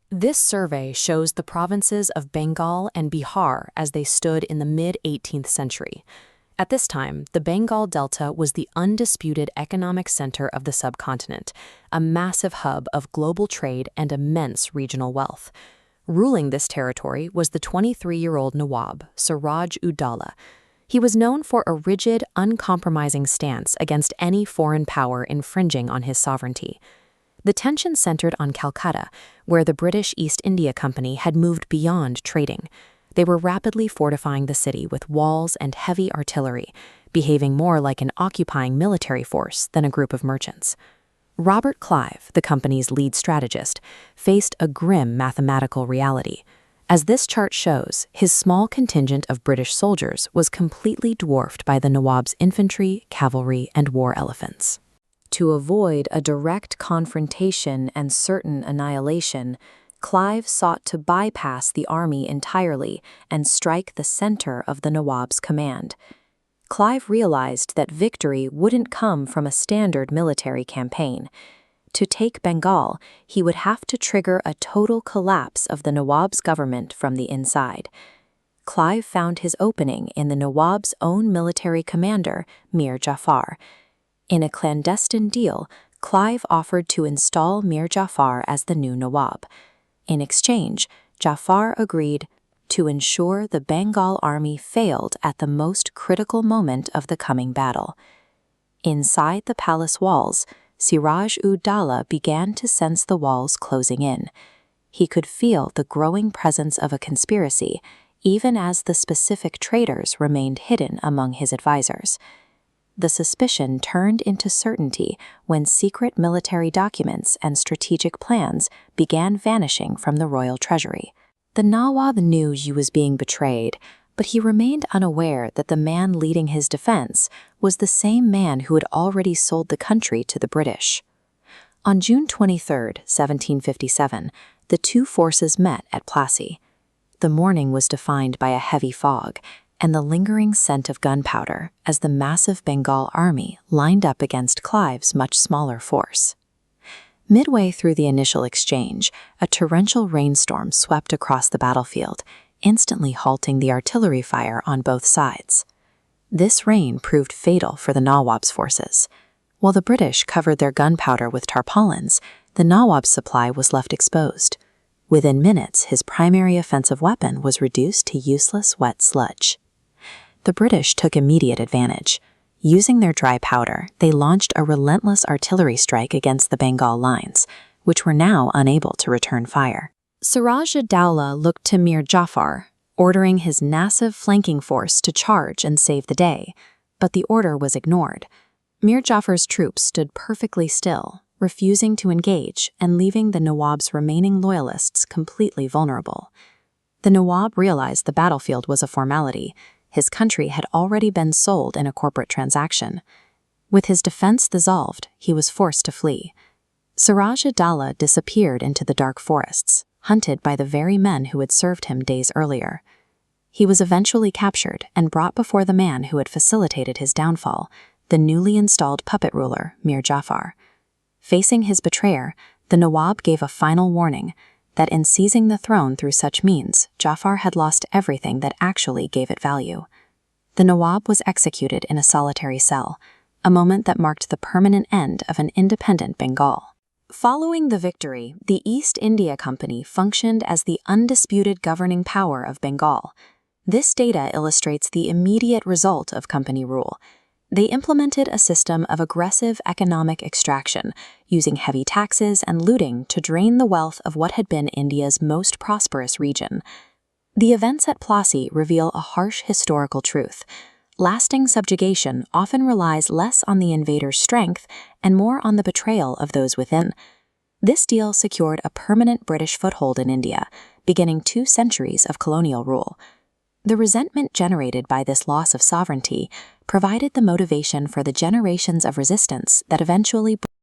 This survey shows the provinces of Bengal and Bihar as they stood in the mid-18th century. At this time, the Bengal Delta was the undisputed economic center of the subcontinent, a massive hub of global trade and immense regional wealth. Ruling this territory was the 23-year-old Nawab, Siraj-ud-Dowlah. He was known for a rigid, uncompromising stance against any foreign power infringing on his sovereignty. The tension centered on Calcutta, where the British East India Company had moved beyond trading. They were rapidly fortifying the city with walls and heavy artillery, behaving more like an occupying military force than a group of merchants. Robert Clive, the company's lead strategist, faced a grim mathematical reality. As this chart shows, his small contingent of British soldiers was completely dwarfed by the Nawab's infantry, cavalry, and war elephants. To avoid a direct confrontation and certain annihilation, Clive sought to bypass the army entirely and strike the center of the Nawab's command. Clive realized that victory wouldn't come from a standard military campaign. To take Bengal, he would have to trigger a total collapse of the Nawab's government from the inside. Clive found his opening in the Nawab's own military commander, Mir Jafar. In a clandestine deal, Clive offered to install Mir Jafar as the new Nawab. In exchange, Jafar agreed to ensure the Bengal army failed at the most critical moment of the coming battle. Inside the palace walls, Siraj-ud-Dowlah began to sense the walls closing in. He could feel the growing presence of a conspiracy, even as the specific traitors remained hidden among his advisors. The suspicion turned into certainty when secret military documents and strategic plans began vanishing from the royal treasury. The Nawab knew he was being betrayed, but he remained unaware that the man leading his defense was the same man who had already sold the country to the British. On June 23, 1757, the two forces met at Plassey. The morning was defined by a heavy fog and the lingering scent of gunpowder as the massive Bengal army lined up against Clive's much smaller force. Midway through the initial exchange, a torrential rainstorm swept across the battlefield, instantly halting the artillery fire on both sides. This rain proved fatal for the Nawab's forces. While the British covered their gunpowder with tarpaulins, the Nawab's supply was left exposed. Within minutes, his primary offensive weapon was reduced to useless wet sludge. The British took immediate advantage. Using their dry powder, they launched a relentless artillery strike against the Bengal lines, which were now unable to return fire. Siraj-ud-Dowlah looked to Mir Jafar, ordering his massive flanking force to charge and save the day, but the order was ignored. Mir Jafar's troops stood perfectly still, refusing to engage and leaving the Nawab's remaining loyalists completely vulnerable. The Nawab realized the battlefield was a formality. His country had already been sold in a corporate transaction. With his defense dissolved, he was forced to flee. Siraj-ud-Dowlah disappeared into the dark forests, hunted by the very men who had served him days earlier. He was eventually captured and brought before the man who had facilitated his downfall, the newly installed puppet ruler, Mir Jafar. Facing his betrayer, the Nawab gave a final warning that in seizing the throne through such means, Jafar had lost everything that actually gave it value. The Nawab was executed in a solitary cell, a moment that marked the permanent end of an independent Bengal. Following the victory, the East India Company functioned as the undisputed governing power of Bengal. This data illustrates the immediate result of company rule. They implemented a system of aggressive economic extraction, using heavy taxes and looting to drain the wealth of what had been India's most prosperous region. The events at Plassey reveal a harsh historical truth. Lasting subjugation often relies less on the invader's strength and more on the betrayal of those within. This deal secured a permanent British foothold in India, beginning 2 centuries of colonial rule. The resentment generated by this loss of sovereignty provided the motivation for the generations of resistance that eventually